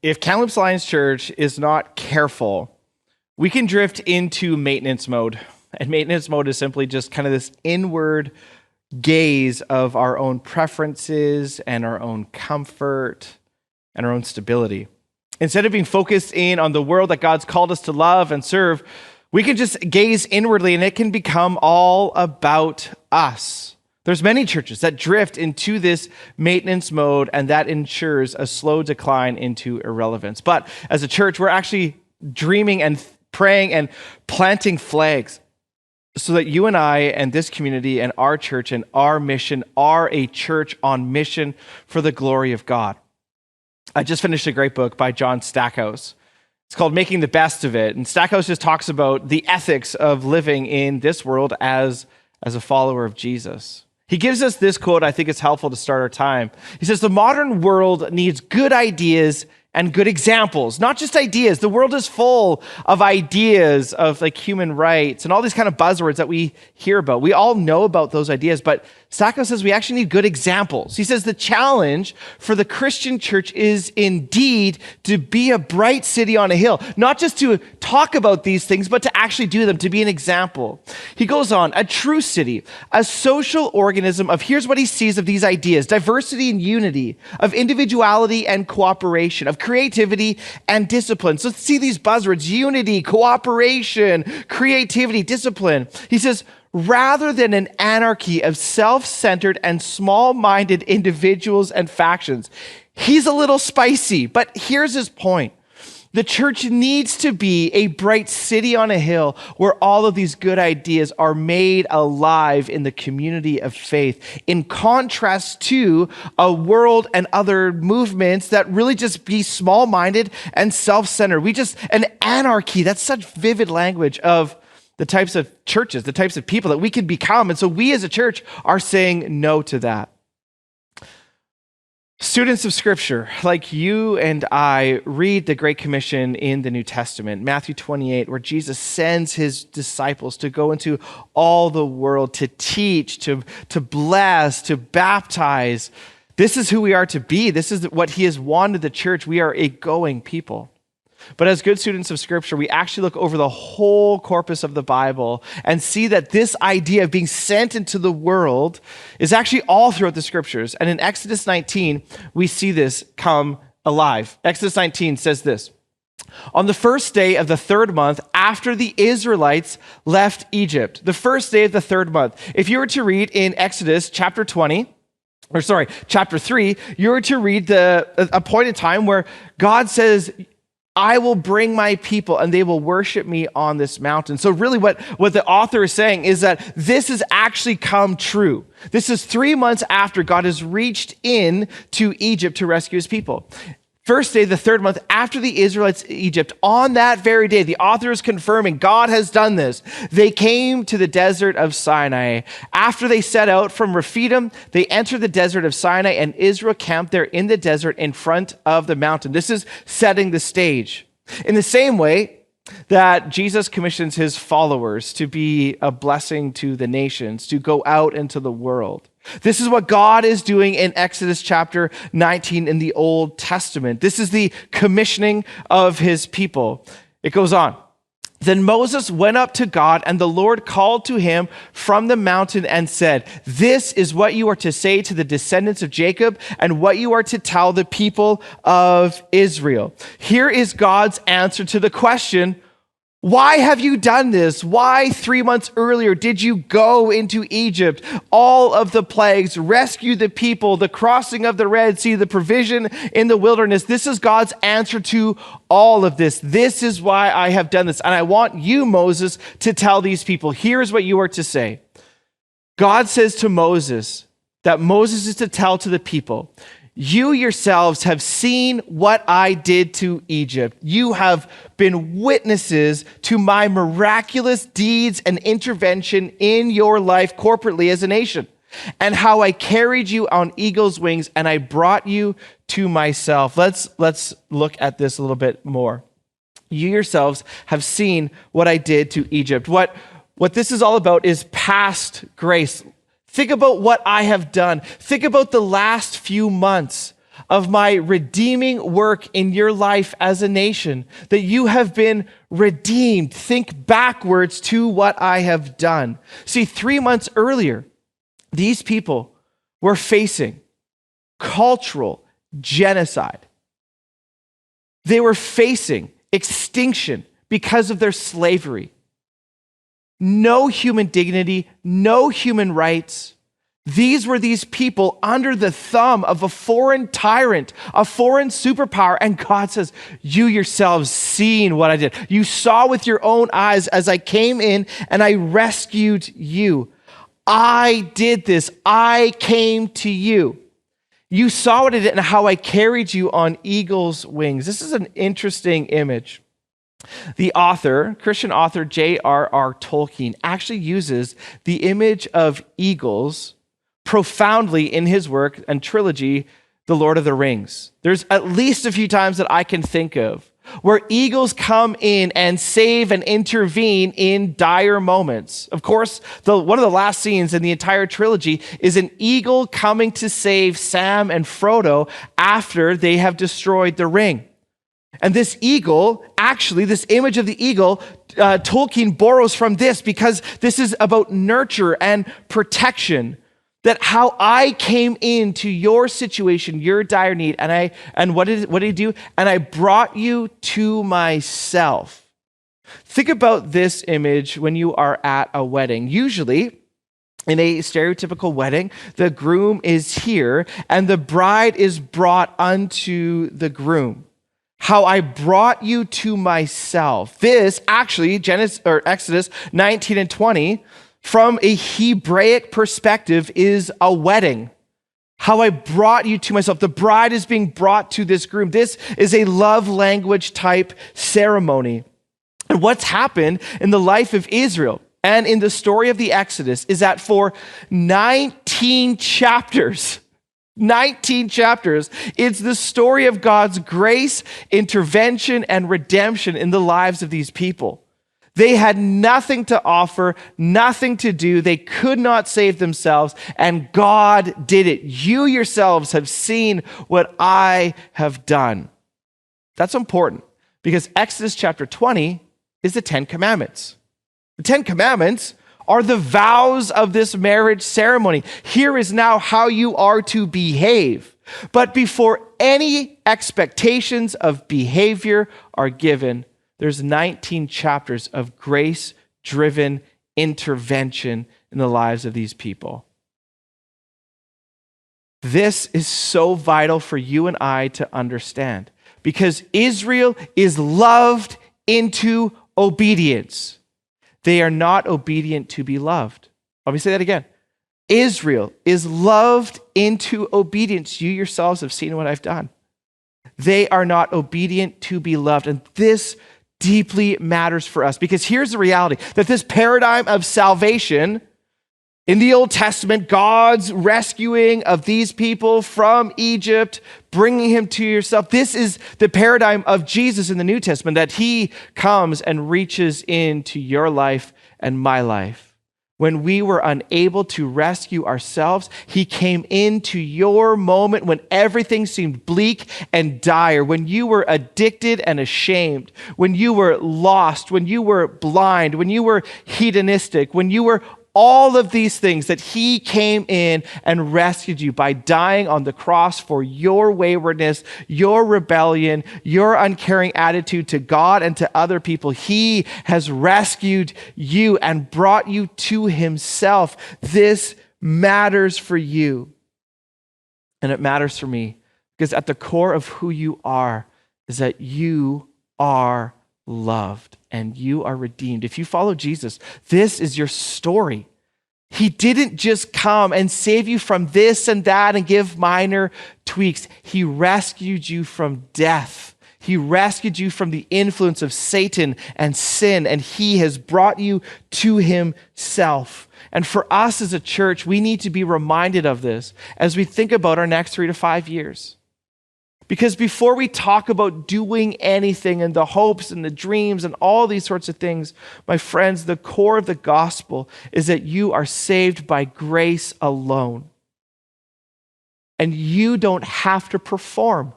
If Kamloops Alliance Church is not careful, we can drift into maintenance mode. And maintenance mode is simply just kind of this inward gaze of our own preferences and our own comfort and our own stability. Instead of being focused in on the world that God's called us to love and serve, we can just gaze inwardly and it can become all about us. There's many churches that drift into this maintenance mode, and that ensures a slow decline into irrelevance. But as a church, we're actually dreaming and praying and planting flags so that you and I and this community and our church and our mission are a church on mission for the glory of God. I just finished a great book by John Stackhouse. It's called Making the Best of It. And Stackhouse just talks about the ethics of living in this world as a follower of Jesus. He gives us this quote. I think it's helpful to start our time. He says, the modern world needs good ideas and good examples, not just ideas. The world is full of ideas of like human rights and all these kind of buzzwords that we hear about. We all know about those ideas, but Stackhouse says we actually need good examples. He says the challenge for the Christian church is indeed to be a bright city on a hill, not just to talk about these things, but to actually do them, to be an example. He goes on, a true city, a social organism of, here's what he sees of these ideas: diversity and unity, of individuality and cooperation, of creativity and discipline. So see these buzzwords: unity, cooperation, creativity, discipline. He says, rather than an anarchy of self-centered and small-minded individuals and factions. He's a little spicy, but here's his point. The church needs to be a bright city on a hill where all of these good ideas are made alive in the community of faith, in contrast to a world and other movements that really just be small-minded and self-centered. An anarchy, that's such vivid language of the types of churches, the types of people that we can become. And so we as a church are saying no to that. Students of Scripture, like you and I, read the Great Commission in the New Testament, Matthew 28, where Jesus sends his disciples to go into all the world, to teach, to bless, to baptize. This is who we are to be. This is what he has wanted the church. We are a going people. But as good students of Scripture, we actually look over the whole corpus of the Bible and see that this idea of being sent into the world is actually all throughout the Scriptures. And in Exodus 19, we see this come alive. Exodus 19 says this: on the first day of the third month, after the Israelites left Egypt, the first day of the third month. If you were to read in Exodus chapter 3, you were to read a point in time where God says, I will bring my people and they will worship me on this mountain. So really what the author is saying is that this has actually come true. This is 3 months after God has reached in to Egypt to rescue his people. First day, the third month, after the Israelites Egypt, on that very day, the author is confirming God has done this. They came to the desert of Sinai. After they set out from Rephidim, they entered the desert of Sinai, and Israel camped there in the desert in front of the mountain. This is setting the stage. In the same way that Jesus commissions his followers to be a blessing to the nations, to go out into the world. This is what God is doing in Exodus chapter 19 in the Old Testament. This is the commissioning of his people. It goes on. Then Moses went up to God, and the Lord called to him from the mountain and said, this is what you are to say to the descendants of Jacob and what you are to tell the people of Israel. Here is God's answer to the question, why have you done this? Why 3 months earlier did you go into Egypt? All of the plagues, rescue the people, the crossing of the Red Sea, the provision in the wilderness. This is God's answer to all of this. This is why I have done this. And I want you, Moses, to tell these people, here's what you are to say. God says to Moses that Moses is to tell to the people, you yourselves have seen what I did to Egypt. You have been witnesses to my miraculous deeds and intervention in your life corporately as a nation, and how I carried you on eagle's wings and I brought you to myself. Let's look at this a little bit more. You yourselves have seen what I did to Egypt. What this is all about is past grace. Think about what I have done. Think about the last few months. of my redeeming work in your life as a nation, that you have been redeemed. Think backwards to what I have done. See, 3 months earlier, these people were facing cultural genocide. They were facing extinction because of their slavery. No human dignity, no human rights. These were these people under the thumb of a foreign tyrant, a foreign superpower. And God says, you yourselves seen what I did. You saw with your own eyes as I came in and I rescued you. I did this. I came to you. You saw what I did and how I carried you on eagle's wings. This is an interesting image. The author, Christian author J.R.R. Tolkien, actually uses the image of eagles profoundly in his work and trilogy, The Lord of the Rings. There's at least a few times that I can think of where eagles come in and save and intervene in dire moments. Of course, one of the last scenes in the entire trilogy is an eagle coming to save Sam and Frodo after they have destroyed the ring. And this eagle, actually, this image of the eagle, Tolkien borrows from this because this is about nurture and protection. That how I came into your situation, your dire need, and what did he do? And I brought you to myself. Think about this image when you are at a wedding. Usually, in a stereotypical wedding, the groom is here and the bride is brought unto the groom. How I brought you to myself. This actually, Exodus 19 and 20, from a Hebraic perspective, is a wedding. How I brought you to myself. The bride is being brought to this groom. This is a love language type ceremony. And what's happened in the life of Israel and in the story of the Exodus is that for 19 chapters, it's the story of God's grace, intervention, and redemption in the lives of these people. They had nothing to offer, nothing to do. They could not save themselves, and God did it. You yourselves have seen what I have done. That's important because Exodus chapter 20 is the 10 Commandments. The 10 Commandments are the vows of this marriage ceremony. Here is now how you are to behave. But before any expectations of behavior are given, there's 19 chapters of grace-driven intervention in the lives of these people. This is so vital for you and I to understand because Israel is loved into obedience. They are not obedient to be loved. Let me say that again. Israel is loved into obedience. You yourselves have seen what I've done. They are not obedient to be loved. And this deeply matters for us because here's the reality that this paradigm of salvation in the Old Testament, God's rescuing of these people from Egypt, bringing him to yourself. This is the paradigm of Jesus in the New Testament, that he comes and reaches into your life and my life. When we were unable to rescue ourselves, he came into your moment when everything seemed bleak and dire, when you were addicted and ashamed, when you were lost, when you were blind, when you were hedonistic, when you were all of these things, that he came in and rescued you by dying on the cross for your waywardness, your rebellion, your uncaring attitude to God and to other people. He has rescued you and brought you to himself. This matters for you. And it matters for me because at the core of who you are is that you are loved and you are redeemed. If you follow Jesus, this is your story. He didn't just come and save you from this and that and give minor tweaks. He rescued you from death. He rescued you from the influence of Satan and sin, and he has brought you to himself. And for us as a church, we need to be reminded of this as we think about our next 3 to 5 years. Because before we talk about doing anything and the hopes and the dreams and all these sorts of things, my friends, the core of the gospel is that you are saved by grace alone. and you don't have to perform.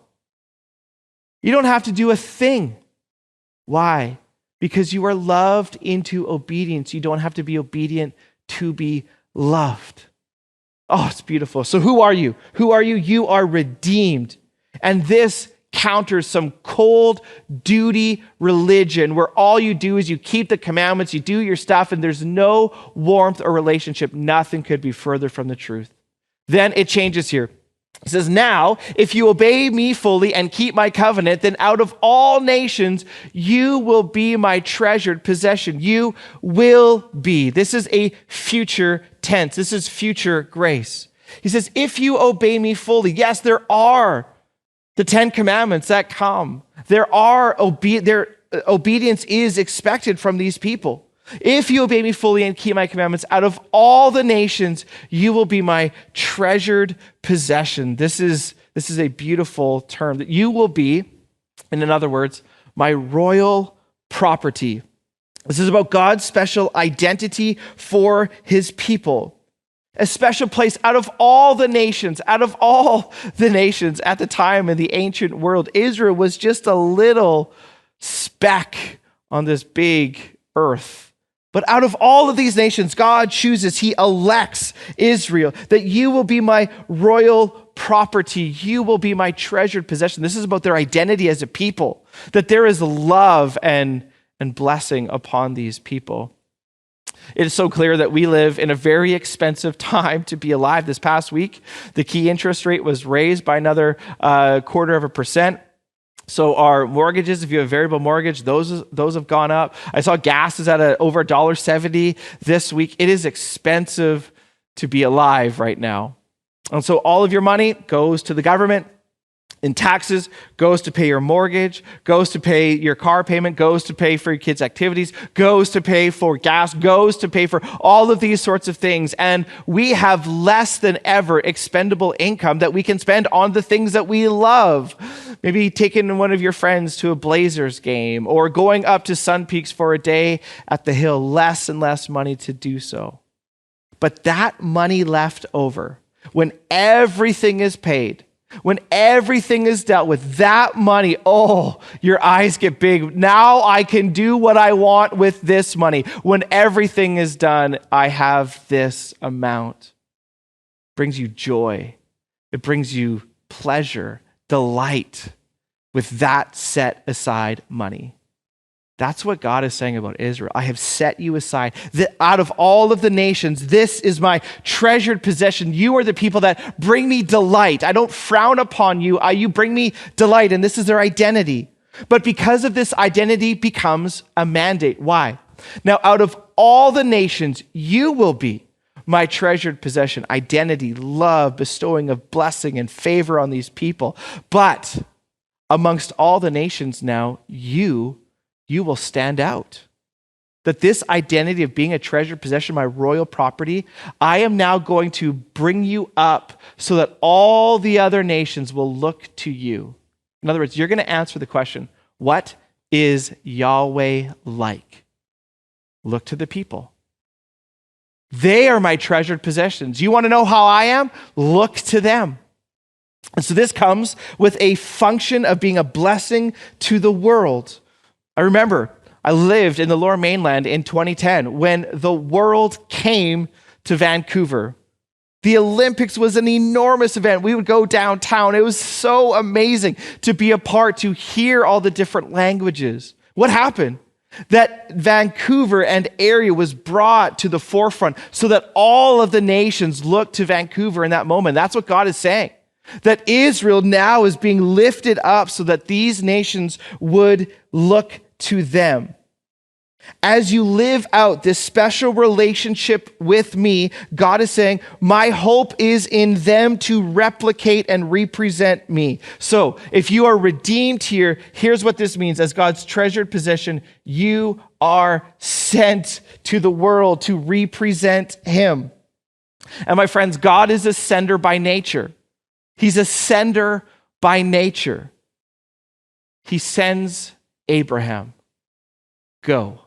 You don't have to do a thing. Why? Because you are loved into obedience. You don't have to be obedient to be loved. Oh, it's beautiful. So who are you? Who are you? You are redeemed. And this counters some cold duty religion where all you do is you keep the commandments, you do your stuff, and there's no warmth or relationship. Nothing could be further from the truth. Then it changes here. It says, now, if you obey me fully and keep my covenant, then out of all nations, you will be my treasured possession. You will be. This is a future tense. This is future grace. He says, if you obey me fully, yes, there are the 10 commandments that come. Obedience is expected from these people. If you obey me fully and keep my commandments, out of all the nations, you will be my treasured possession. This is a beautiful term, that you will be, and in other words, my royal property. This is about God's special identity for his people. A special place out of all the nations, at the time in the ancient world. Israel was just a little speck on this big earth. But out of all of these nations, God chooses, he elects Israel, that you will be my royal property. You will be my treasured possession. This is about their identity as a people, that there is love and blessing upon these people. It is so clear that we live in a very expensive time to be alive. This past week, the key interest rate was raised by another 0.25%. So our mortgages, if you have a variable mortgage, those have gone up. I saw gas is at over $1.70 this week. It is expensive to be alive right now. And so all of your money goes to the government in taxes, goes to pay your mortgage, goes to pay your car payment, goes to pay for your kids' activities, goes to pay for gas, goes to pay for all of these sorts of things. And we have less than ever expendable income that we can spend on the things that we love. Maybe taking one of your friends to a Blazers game or going up to Sun Peaks for a day at the hill, less and less money to do so. But that money left over, when everything is paid, when everything is dealt with, that money, oh, your eyes get big. Now I can do what I want with this money. When everything is done, I have this amount. It brings you joy. It brings you pleasure, delight with that set aside money. That's what God is saying about Israel. I have set you aside. That out of all of the nations, this is my treasured possession. You are the people that bring me delight. I don't frown upon you. You bring me delight, and this is their identity. But because of this, identity becomes a mandate. Why? Now, out of all the nations, you will be my treasured possession. Identity, love, bestowing of blessing and favor on these people. But amongst all the nations now, you will stand out. That this identity of being a treasured possession, my royal property, I am now going to bring you up so that all the other nations will look to you. In other words, you're going to answer the question, what is Yahweh like? Look to the people. They are my treasured possessions. You want to know how I am? Look to them. And so this comes with a function of being a blessing to the world. I remember I lived in the Lower Mainland in 2010 when the world came to Vancouver. The Olympics was an enormous event. We would go downtown. It was so amazing to be a part, to hear all the different languages. What happened? That Vancouver and area was brought to the forefront so that all of the nations looked to Vancouver in that moment. That's what God is saying. That Israel now is being lifted up so that these nations would look to them. As you live out this special relationship with me, God is saying, my hope is in them to replicate and represent me. So if you are redeemed here, here's what this means. As God's treasured possession, you are sent to the world to represent him. And my friends, God is a sender by nature. He's a sender by nature. He sends Abraham, go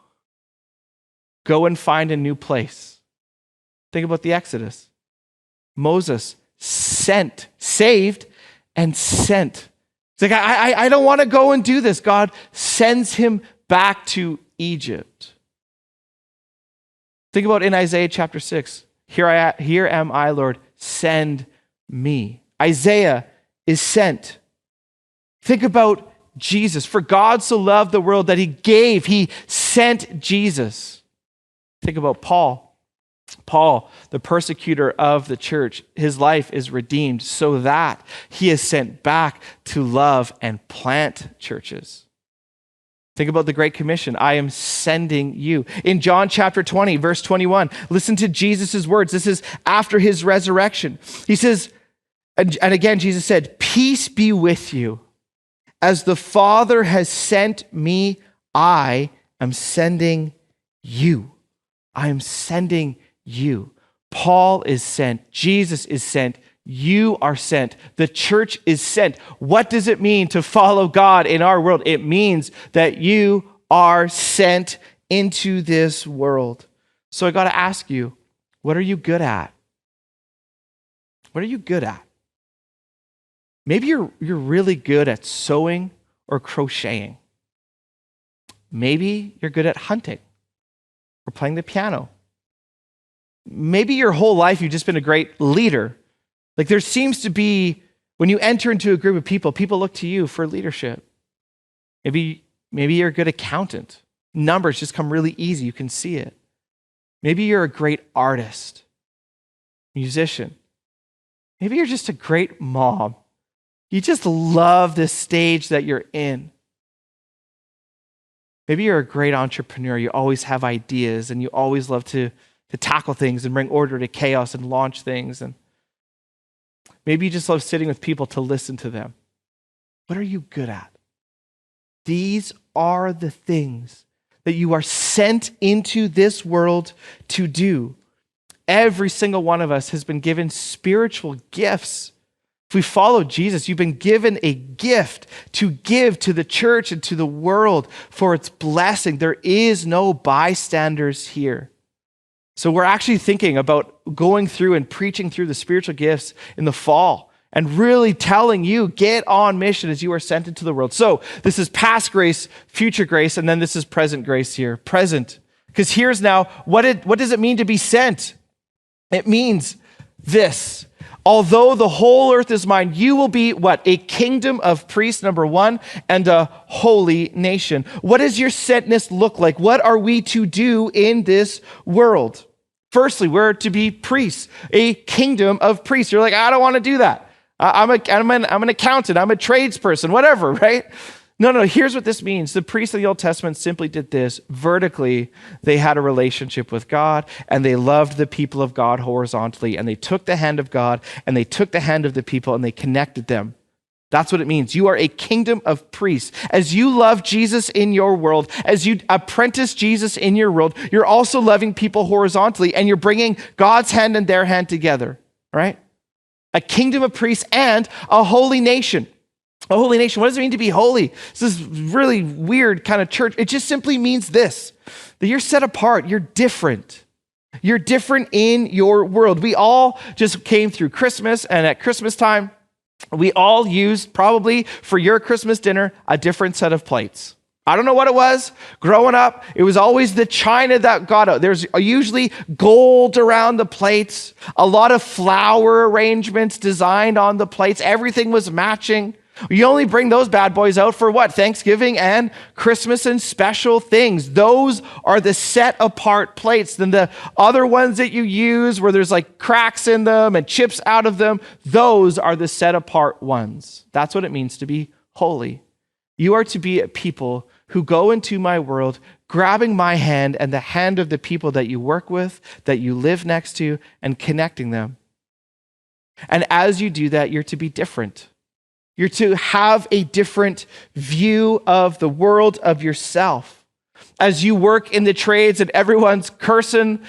and find a new place. Think about the Exodus. Moses, sent, saved and sent. It's like, I don't want to go and do this. God sends him back to Egypt. Think about in Isaiah chapter 6. Here am I, Lord, send me. Isaiah is sent. Think about Jesus. For God so loved the world that he sent Jesus. Think about Paul. Paul, the persecutor of the church, his life is redeemed so that he is sent back to love and plant churches. Think about the Great Commission. I am sending you. In John chapter 20, verse 21, listen to Jesus' words. This is after his resurrection. He says, and again, Jesus said, peace be with you. As the Father has sent me, I am sending you. I am sending you. Paul is sent. Jesus is sent. You are sent. The church is sent. What does it mean to follow God in our world? It means that you are sent into this world. So I got to ask you, what are you good at? What are you good at? Maybe you're really good at sewing or crocheting. Maybe you're good at hunting or playing the piano. Maybe your whole life you've just been a great leader. Like there seems to be, when you enter into a group of people, people look to you for leadership. Maybe you're a good accountant. Numbers just come really easy. You can see it. Maybe you're a great artist, musician. Maybe you're just a great mom. You just love this stage that you're in. Maybe you're a great entrepreneur. You always have ideas and you always love to tackle things and bring order to chaos and launch things. And maybe you just love sitting with people to listen to them. What are you good at? These are the things that you are sent into this world to do. Every single one of us has been given spiritual gifts. If we follow Jesus, you've been given a gift to give to the church and to the world for its blessing. There is no bystanders here. So we're actually thinking about going through and preaching through the spiritual gifts in the fall and really telling you, get on mission as you are sent into the world. So this is past grace, future grace, and then this is present grace here. Present. Because here's now, what does it mean to be sent? It means this. Although the whole earth is mine, you will be what? A kingdom of priests, number one, and a holy nation. What does your sentness look like? What are we to do in this world? Firstly, we're to be priests, a kingdom of priests. You're like, I don't want to do that. I'm an accountant. I'm a tradesperson, whatever, right? No, here's what this means. The priests of the Old Testament simply did this. Vertically, they had a relationship with God, and they loved the people of God horizontally, and they took the hand of God, and they took the hand of the people, and they connected them. That's what it means. You are a kingdom of priests. As you love Jesus in your world, as you apprentice Jesus in your world, you're also loving people horizontally, and you're bringing God's hand and their hand together, right? A kingdom of priests and a holy nation. A holy nation. What does it mean to be holy? This is really weird kind of church. It just simply means this, that you're set apart. You're different. You're different in your world. We all just came through Christmas, and at Christmas time, we all used probably for your Christmas dinner a different set of plates. I don't know what it was. Growing up, it was always the china that got out. There's usually gold around the plates, a lot of flower arrangements designed on the plates. Everything was matching. You only bring those bad boys out for what? Thanksgiving and Christmas and special things. Those are the set apart plates. Then the other ones that you use where there's like cracks in them and chips out of them, those are the set apart ones. That's what it means to be holy. You are to be a people who go into my world, grabbing my hand and the hand of the people that you work with, that you live next to, and connecting them. And as you do that, you're to be different. You're to have a different view of the world, of yourself. As you work in the trades and everyone's cursing,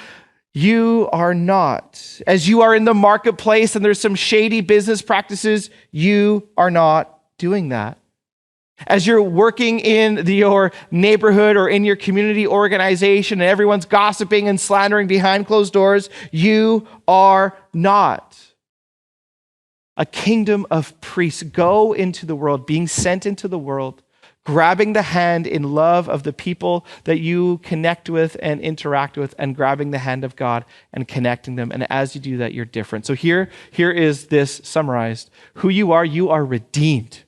you are not. As you are in the marketplace and there's some shady business practices, you are not doing that. As you're working in your neighborhood or in your community organization and everyone's gossiping and slandering behind closed doors, you are not. a kingdom of priests go into the world, being sent into the world, grabbing the hand in love of the people that you connect with and interact with, and grabbing the hand of God and connecting them. And as you do that, you're different. So here is this summarized. Who you are redeemed.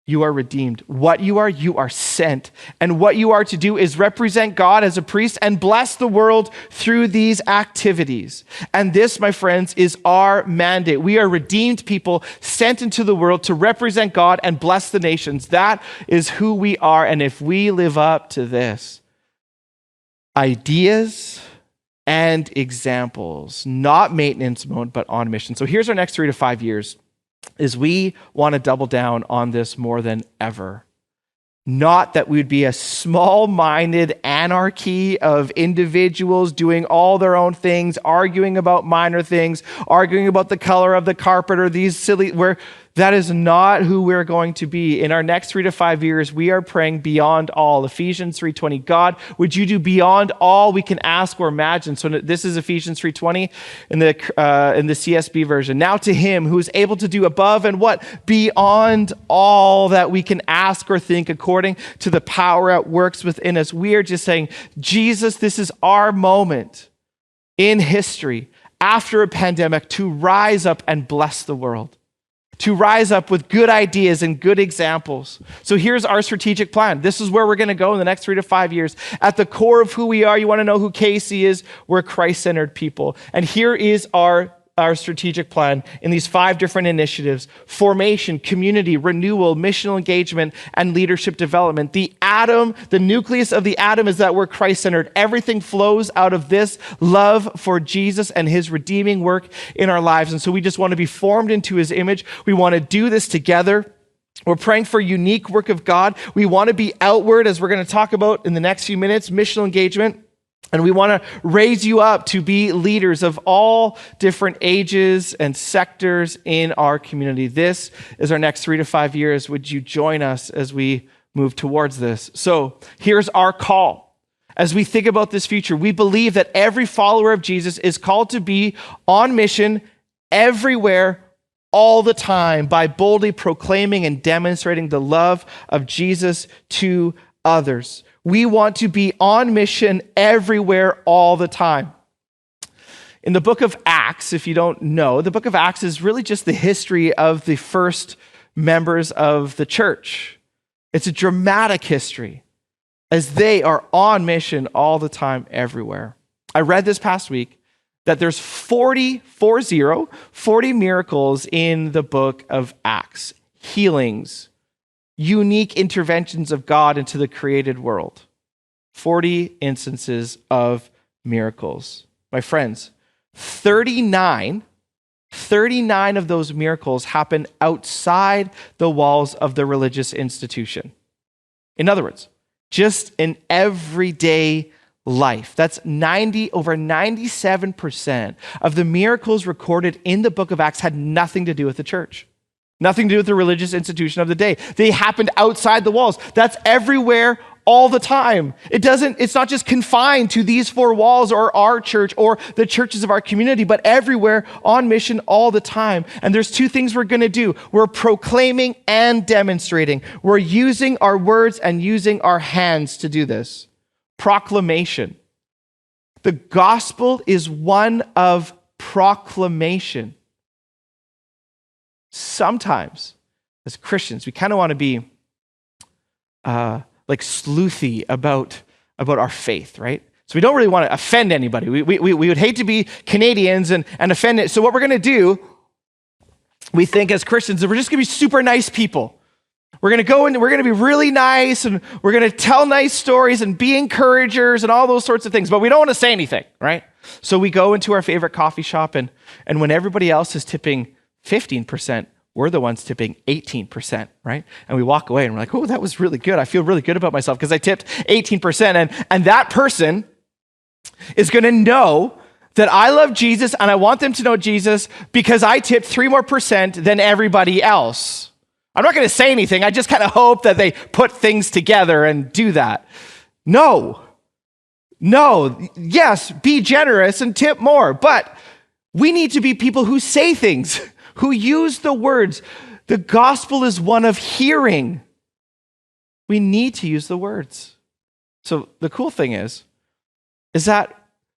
You are redeemed. What you are sent. And what you are to do is represent God as a priest and bless the world through these activities. And this, my friends, is our mandate. We are redeemed people sent into the world to represent God and bless the nations. That is who we are. And if we live up to this, ideas and examples, not maintenance mode, but on mission. So here's our next 3 to 5 years. Is we want to double down on this more than ever. Not that we'd be a small-minded anarchy of individuals doing all their own things, arguing about minor things, arguing about the color of the carpet or these silly, that is not who we're going to be. In our next 3 to 5 years, we are praying beyond all. Ephesians 3:20, God, would you do beyond all we can ask or imagine? So this is Ephesians 3:20 in the CSB version. Now to him who is able to do above and what? Beyond all that we can ask or think according to the power that works within us. We are just saying, Jesus, this is our moment in history after a pandemic to rise up and bless the world. To rise up with good ideas and good examples. So here's our strategic plan. This is where we're going to go in the next 3 to 5 years. At the core of who we are, you want to know who Casey is? We're Christ-centered people. And here is our strategic plan in these 5 different initiatives: formation, community, renewal, missional engagement, and leadership development. The nucleus of the atom is that we're Christ-centered. Everything flows out of this love for Jesus and his redeeming work in our lives. And so we just want to be formed into his image. We want to do this together. We're praying for unique work of God. We want to be outward, as we're going to talk about in the next few minutes, missional engagement. And we want to raise you up to be leaders of all different ages and sectors in our community. This is our next 3 to 5 years. Would you join us as we move towards this? So here's our call. As we think about this future, we believe that every follower of Jesus is called to be on mission everywhere, all the time, by boldly proclaiming and demonstrating the love of Jesus to others. We want to be on mission everywhere, all the time. In the book of Acts, if you don't know, the book of Acts is really just the history of the first members of the church. It's a dramatic history as they are on mission all the time, everywhere. I read this past week that there's 40 miracles in the book of Acts, healings, unique interventions of God into the created world. 40 instances of miracles. My friends, 39 of those miracles happen outside the walls of the religious institution. In other words, just in everyday life. That's over 97% of the miracles recorded in the book of Acts had nothing to do with the church. Nothing to do with the religious institution of the day. They happened outside the walls. That's everywhere, all the time. It's not just confined to these 4 walls or our church or the churches of our community, but everywhere, on mission all the time. And there's 2 things we're going to do. We're proclaiming and demonstrating. We're using our words and using our hands to do this. Proclamation. The gospel is one of proclamation. Sometimes, as Christians, we kind of want to be like sleuthy about our faith, right? So we don't really want to offend anybody. We would hate to be Canadians and offend it. So what we're going to do, we think as Christians, that we're just going to be super nice people. We're going to go and we're going to be really nice, and we're going to tell nice stories and be encouragers and all those sorts of things, but we don't want to say anything, right? So we go into our favorite coffee shop, and when everybody else is tipping 15%, we're the ones tipping 18%, right? And we walk away and we're like, oh, that was really good. I feel really good about myself because I tipped 18%. And that person is going to know that I love Jesus and I want them to know Jesus because I tipped 3% more than everybody else. I'm not going to say anything. I just kind of hope that they put things together and do that. No. Yes, be generous and tip more, but we need to be people who say things. who use the words. The gospel is one of hearing. We need to use the words. So the cool thing is that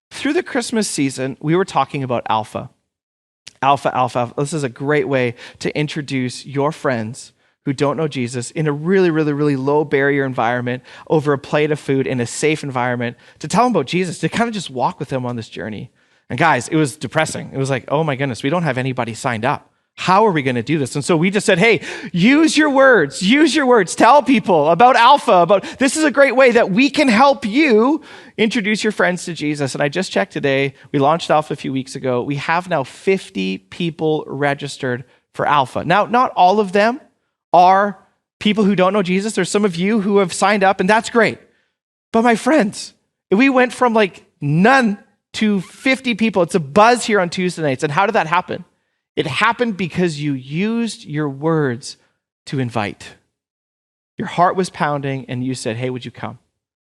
through the Christmas season, we were talking about Alpha. Alpha. This is a great way to introduce your friends who don't know Jesus in a really, really, really low barrier environment over a plate of food in a safe environment to tell them about Jesus, to kind of just walk with them on this journey. And guys, it was depressing. It was like, oh my goodness, we don't have anybody signed up. How are we going to do this? And so we just said, hey, use your words. Tell people about Alpha, this is a great way that we can help you introduce your friends to Jesus. And I just checked today, we launched Alpha a few weeks ago. We have now 50 people registered for Alpha. Now, not all of them are people who don't know Jesus. There's some of you who have signed up, and that's great. But my friends, we went from like none to 50 people. It's a buzz here on Tuesday nights. And how did that happen? It happened because you used your words to invite. Your heart was pounding and you said, hey, would you come?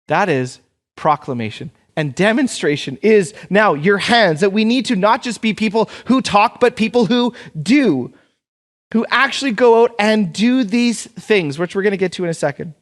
That is proclamation. And demonstration is now your hands, that we need to not just be people who talk, but people who do, who actually go out and do these things, which we're going to get to in a second.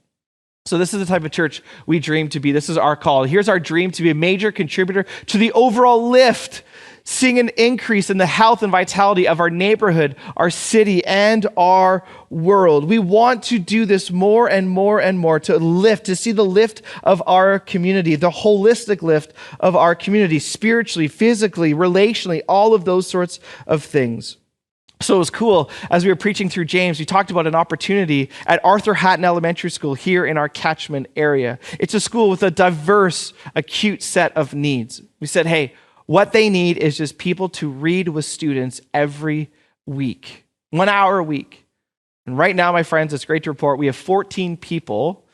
So this is the type of church we dream to be. This is our call. Here's our dream: to be a major contributor to the overall lift, seeing an increase in the health and vitality of our neighborhood, our city, and our world. We want to do this more and more and more, to see the lift of our community, the holistic lift of our community, spiritually, physically, relationally, all of those sorts of things. So it was cool, as we were preaching through James, we talked about an opportunity at Arthur Hatton Elementary School here in our catchment area. It's a school with a diverse, acute set of needs. We said, hey, what they need is just people to read with students every week, 1 hour a week. And right now, my friends, it's great to report, we have 14 people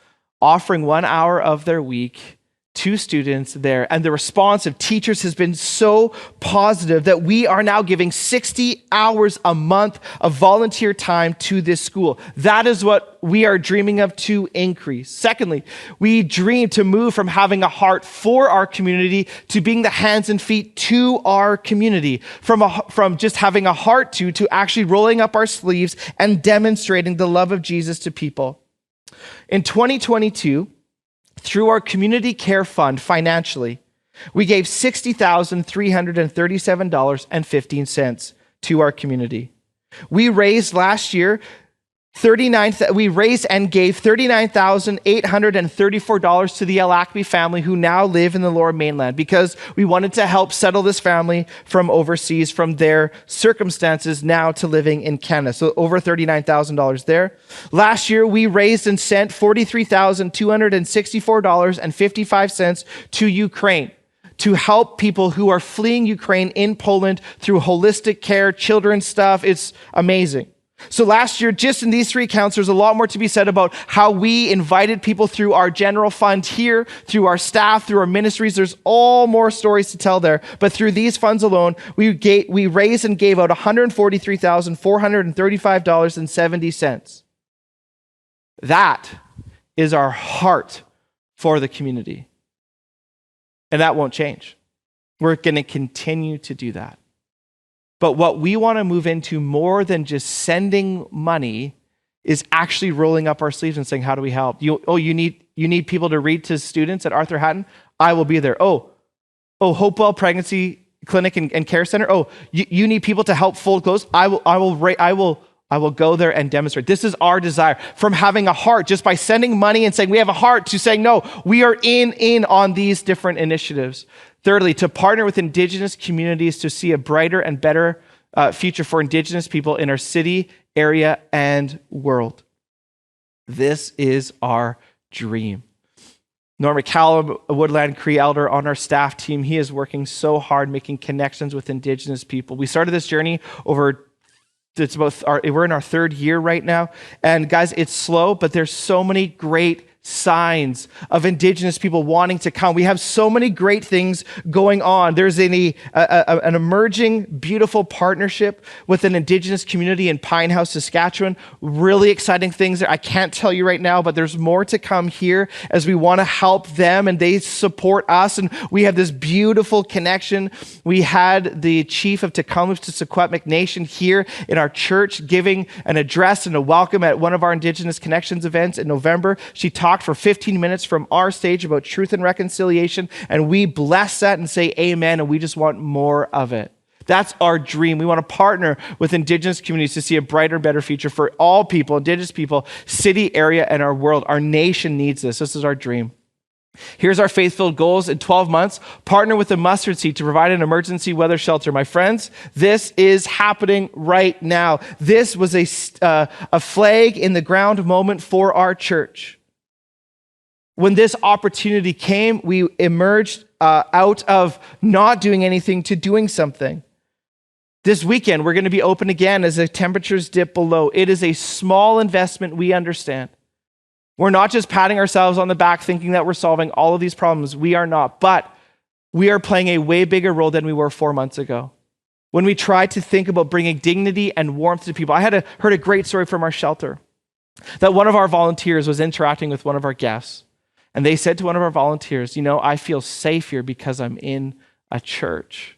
offering 1 hour of their week to students there. And the response of teachers has been so positive that we are now giving 60 hours a month of volunteer time to this school. That is what we are dreaming of to increase. Secondly, we dream to move from having a heart for our community to being the hands and feet to our community. From just having a heart to actually rolling up our sleeves and demonstrating the love of Jesus to people. In 2022, through our community care fund financially, we gave $60,337.15 to our community. We raised last year we raised and gave $39,834 to the El Acme family who now live in the Lower Mainland, because we wanted to help settle this family from overseas, from their circumstances now to living in Canada. So over $39,000 there. Last year, we raised and sent $43,264.55 to Ukraine, to help people who are fleeing Ukraine in Poland through holistic care, children's stuff. It's amazing. So last year, just in these three accounts, there's a lot more to be said about how we invited people through our general fund here, through our staff, through our ministries. There's all more stories to tell there. But through these funds alone, we raised and gave out $143,435.70. That is our heart for the community. And that won't change. We're going to continue to do that. But what we want to move into more than just sending money is actually rolling up our sleeves and saying, how do we help? You need people to read to students at Arthur Hatton? I will be there. Hopewell Pregnancy Clinic and Care Center? You need people to help fold clothes? I will go there and demonstrate. This is our desire. From having a heart just by sending money and saying we have a heart, to saying, no, we are in on these different initiatives. Thirdly, to partner with Indigenous communities to see a brighter and better future for Indigenous people in our city, area, and world. This is our dream. Norm McCallum, a Woodland Cree elder on our staff team, he is working so hard making connections with Indigenous people. We started this journey we're in our third year right now. And guys, it's slow, but there's so many great signs of Indigenous people wanting to come. We have so many great things going on. There's an emerging, beautiful partnership with an Indigenous community in Pine House, Saskatchewan. Really exciting things there. I can't tell you right now, but there's more to come here as we want to help them and they support us. And we have this beautiful connection. We had the chief of Kamloops to Secwepemc Nation here in our church giving an address and a welcome at one of our Indigenous Connections events in November. She talked for 15 minutes from our stage about truth and reconciliation, and we bless that and say amen, and we just want more of it. That's our dream. We want to partner with Indigenous communities to see a brighter, better future for all people, Indigenous people, city, area, and our world. Our nation needs this. This is our dream. Here's our faith-filled goals in 12 months. Partner with the Mustard Seed to provide an emergency weather shelter. My friends, this is happening right now. This was a flag in the ground moment for our church. When this opportunity came, we emerged out of not doing anything to doing something. This weekend, we're going to be open again as the temperatures dip below. It is a small investment, we understand. We're not just patting ourselves on the back thinking that we're solving all of these problems. We are not, but we are playing a way bigger role than we were 4 months ago. When we tried to think about bringing dignity and warmth to people, I heard a great story from our shelter that one of our volunteers was interacting with one of our guests. And they said to one of our volunteers, I feel safe here because I'm in a church.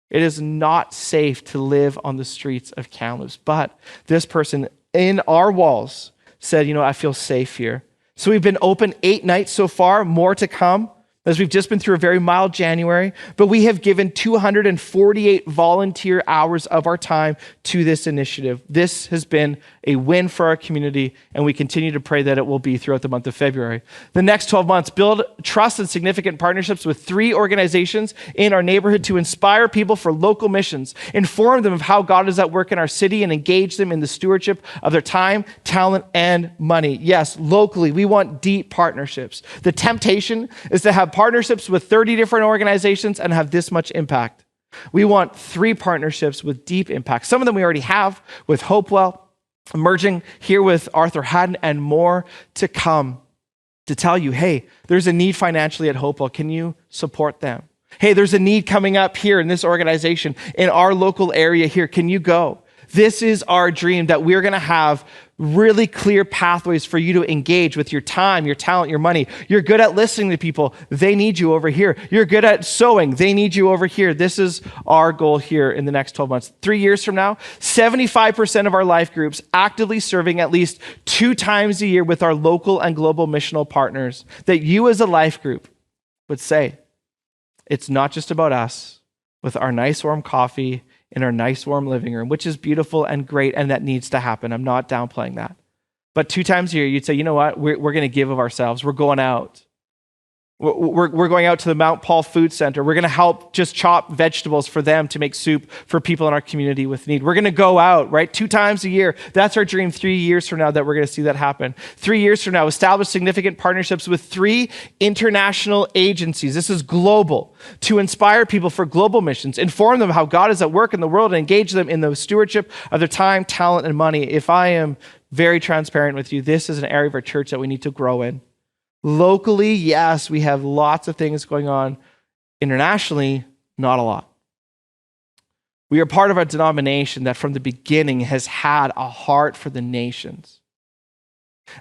It is not safe to live on the streets of Kamloops. But this person in our walls said, I feel safe here. So we've been open 8 nights so far, more to come, as we've just been through a very mild January, but we have given 248 volunteer hours of our time to this initiative. This has been a win for our community, and we continue to pray that it will be throughout the month of February. The next 12 months, build trust and significant partnerships with 3 organizations in our neighborhood to inspire people for local missions, inform them of how God is at work in our city, and engage them in the stewardship of their time, talent, and money. Yes, locally, we want deep partnerships. The temptation is to have partnerships with 30 different organizations and have this much impact. We want 3 partnerships with deep impact. Some of them we already have with Hopewell, emerging here with Arthur Haddon, and more to come to tell you, hey, there's a need financially at Hopewell. Can you support them? Hey, there's a need coming up here in this organization in our local area here. Can you go? This is our dream, that we're going to have really clear pathways for you to engage with your time, your talent, your money. You're good at listening to people. They need you over here. You're good at sewing. They need you over here. This is our goal here in the next 12 months. 3 years from now, 75% of our life groups actively serving at least 2 times a year with our local and global missional partners, that you as a life group would say, it's not just about us with our nice warm coffee in our nice warm living room, which is beautiful and great, and that needs to happen. I'm not downplaying that. But 2 times a year, you'd say, you know what? We're going to give of ourselves. We're going out. We're going out to the Mount Paul Food Center. We're going to help just chop vegetables for them to make soup for people in our community with need. We're going to go out, right? 2 times a year. That's our dream 3 years from now, that we're going to see that happen. 3 years from now, establish significant partnerships with 3 international agencies. This is global, to inspire people for global missions, inform them how God is at work in the world, and engage them in the stewardship of their time, talent, and money. If I am very transparent with you, this is an area of our church that we need to grow in. Locally, yes, we have lots of things going on. Internationally, not a lot. We are part of a denomination that from the beginning has had a heart for the nations.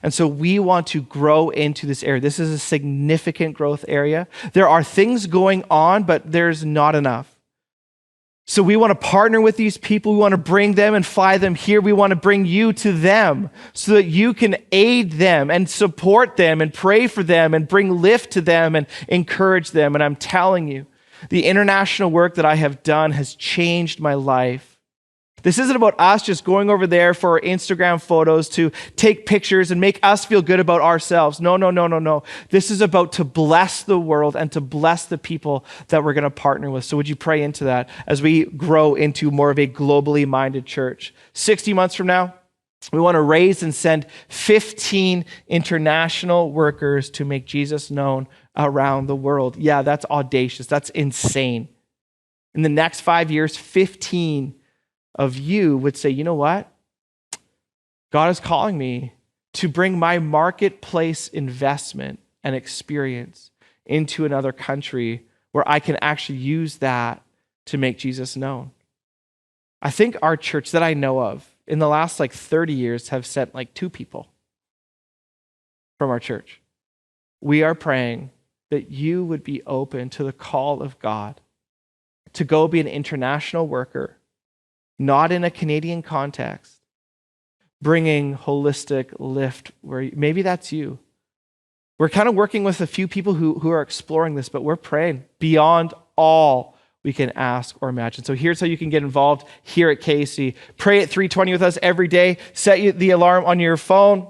And so we want to grow into this area. This is a significant growth area. There are things going on, but there's not enough. So we want to partner with these people. We want to bring them and fly them here. We want to bring you to them so that you can aid them and support them and pray for them and bring lift to them and encourage them. And I'm telling you, the international work that I have done has changed my life. This isn't about us just going over there for our Instagram photos to take pictures and make us feel good about ourselves. No. This is about to bless the world and to bless the people that we're going to partner with. So would you pray into that as we grow into more of a globally minded church? 60 months from now, we want to raise and send 15 international workers to make Jesus known around the world. Yeah, that's audacious. That's insane. In the next 5 years, 15 of you would say, you know what? God is calling me to bring my marketplace investment and experience into another country where I can actually use that to make Jesus known. I think our church that I know of in the last 30 years have sent 2 people from our church. We are praying that you would be open to the call of God to go be an international worker, not in a Canadian context, bringing holistic lift where maybe that's you. We're kind of working with a few people who are exploring this, but we're praying beyond all we can ask or imagine. So here's how you can get involved here at KC. Pray at 3:20 with us every day. Set the alarm on your phone,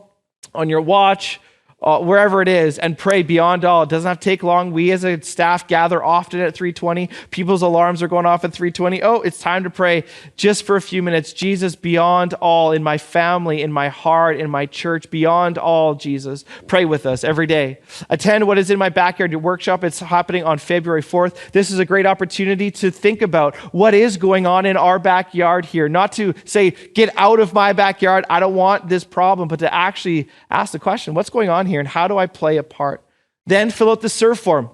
on your watch, wherever it is, and pray beyond all. It doesn't have to take long. We as a staff gather often at 3:20. People's alarms are going off at 3:20. Oh, it's time to pray just for a few minutes. Jesus, beyond all, in my family, in my heart, in my church, beyond all, Jesus. Pray with us every day. Attend What Is in My Backyard, your workshop. It's happening on February 4th. This is a great opportunity to think about what is going on in our backyard here. Not to say, get out of my backyard, I don't want this problem, but to actually ask the question, what's going on here? And how do I play a part? Then fill out the serve form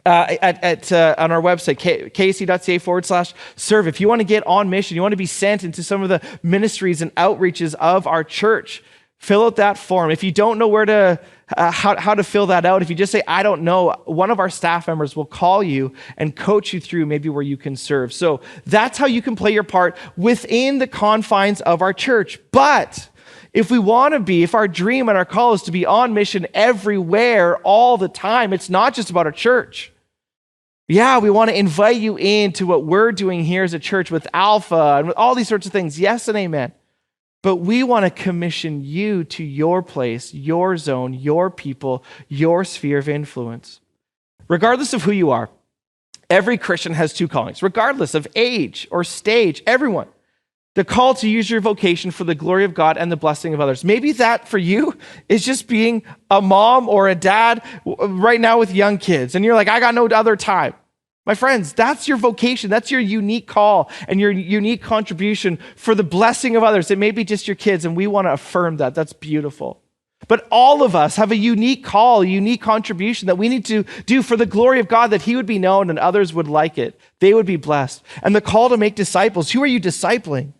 on our website, kc.ca/serve. If you want to get on mission, you want to be sent into some of the ministries and outreaches of our church, fill out that form. If you don't know where to how to fill that out, if you just say, I don't know, one of our staff members will call you and coach you through maybe where you can serve. So that's how you can play your part within the confines of our church. But if we want to be, if our dream and our call is to be on mission everywhere all the time, it's not just about our church. Yeah, we want to invite you into what we're doing here as a church with Alpha and with all these sorts of things. Yes and amen. But we want to commission you to your place, your zone, your people, your sphere of influence. Regardless of who you are, every Christian has 2 callings, regardless of age or stage, everyone. The call to use your vocation for the glory of God and the blessing of others. Maybe that for you is just being a mom or a dad right now with young kids. And you're like, I got no other time. My friends, that's your vocation. That's your unique call and your unique contribution for the blessing of others. It may be just your kids, and we want to affirm that. That's beautiful. But all of us have a unique call, a unique contribution that we need to do for the glory of God, that he would be known and others would like it. They would be blessed. And the call to make disciples. Who are you discipling?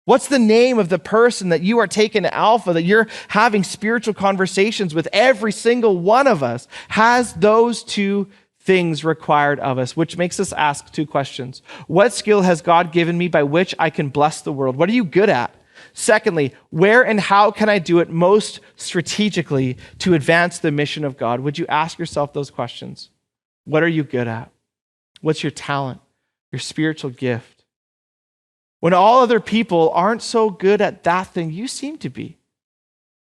What's the name of the person that you are taking to Alpha, that you're having spiritual conversations with? Every single one of us has those 2 things required of us, which makes us ask 2 questions. What skill has God given me by which I can bless the world? What are you good at? Secondly, where and how can I do it most strategically to advance the mission of God? Would you ask yourself those questions? What are you good at? What's your talent, your spiritual gift? When all other people aren't so good at that thing, you seem to be.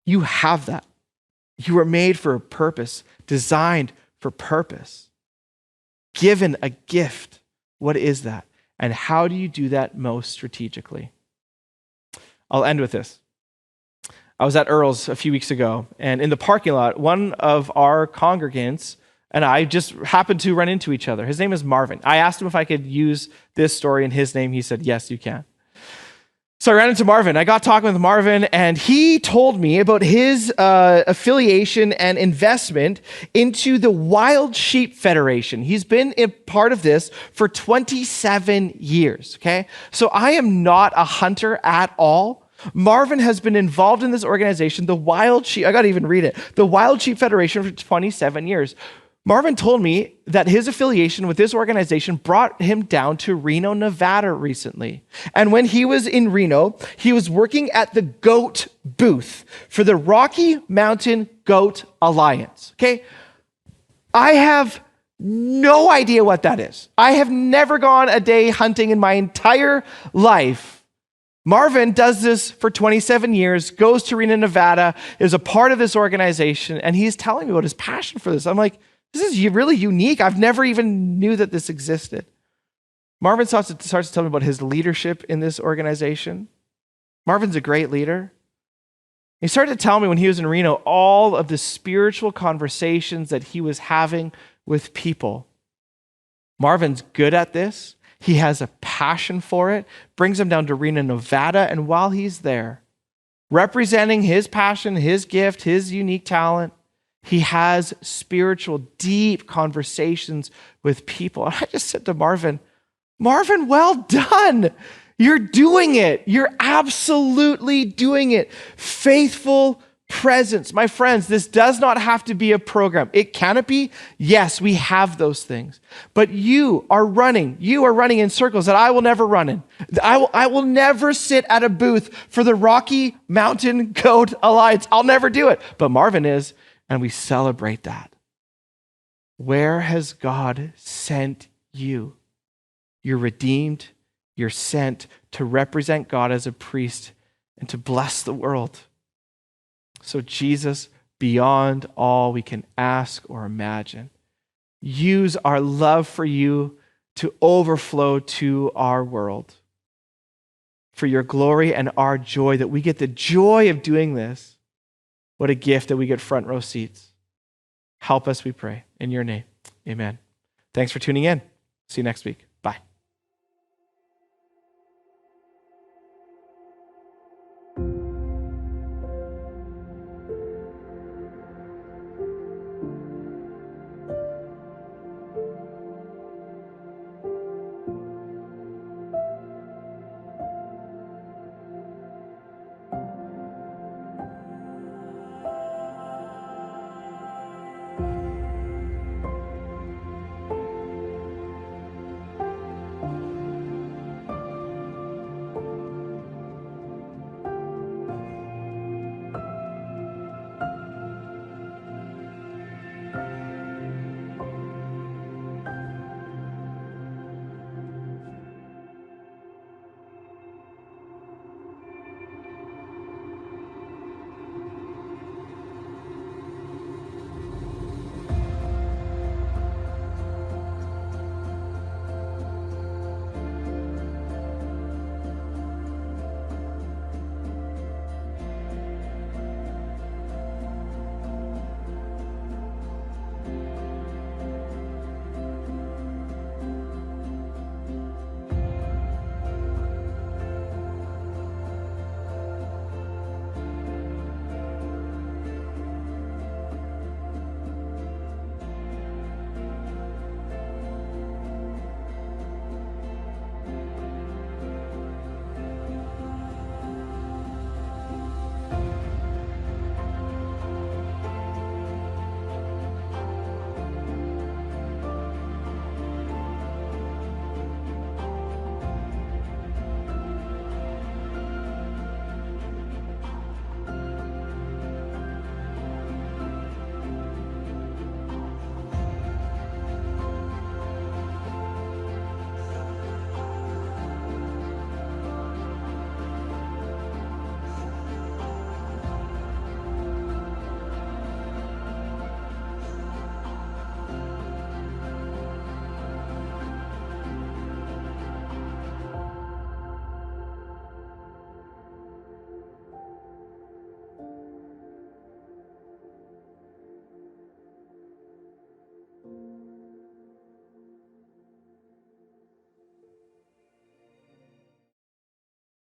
You have that. You were made for a purpose, designed for purpose, given a gift. What is that? And how do you do that most strategically? I'll end with this. I was at Earl's a few weeks ago, and in the parking lot, one of our congregants and I just happened to run into each other. His name is Marvin. I asked him if I could use this story in his name. He said, yes, you can. So I ran into Marvin. I got talking with Marvin, and he told me about his affiliation and investment into the Wild Sheep Federation. He's been a part of this for 27 years, okay? So I am not a hunter at all. Marvin has been involved in this organization, the Wild Sheep, I got to even read it, the Wild Sheep Federation for 27 years. Marvin told me that his affiliation with this organization brought him down to Reno, Nevada recently. And when he was in Reno, he was working at the goat booth for the Rocky Mountain Goat Alliance. Okay? I have no idea what that is. I have never gone a day hunting in my entire life. Marvin does this for 27 years, goes to Reno, Nevada, is a part of this organization, and he's telling me about his passion for this. I'm like, this is really unique. I've never even knew that this existed. Marvin starts to tell me about his leadership in this organization. Marvin's a great leader. He started to tell me when he was in Reno all of the spiritual conversations that he was having with people. Marvin's good at this. He has a passion for it, brings him down to Reno, Nevada, and while he's there, representing his passion, his gift, his unique talent. He has spiritual, deep conversations with people. And I just said to Marvin, well done. You're doing it. You're absolutely doing it. Faithful presence. My friends, this does not have to be a program. It can it be? Yes, we have those things. But you are running in circles that I will never run in. I will never sit at a booth for the Rocky Mountain Goat Alliance. I'll never do it. But Marvin is, and we celebrate that. Where has God sent you? You're redeemed. You're sent to represent God as a priest and to bless the world. So Jesus, beyond all we can ask or imagine, use our love for you to overflow to our world. For your glory and our joy, that we get the joy of doing this. What a gift that we get front row seats. Help us, we pray. In your name, amen. Thanks for tuning in. See you next week.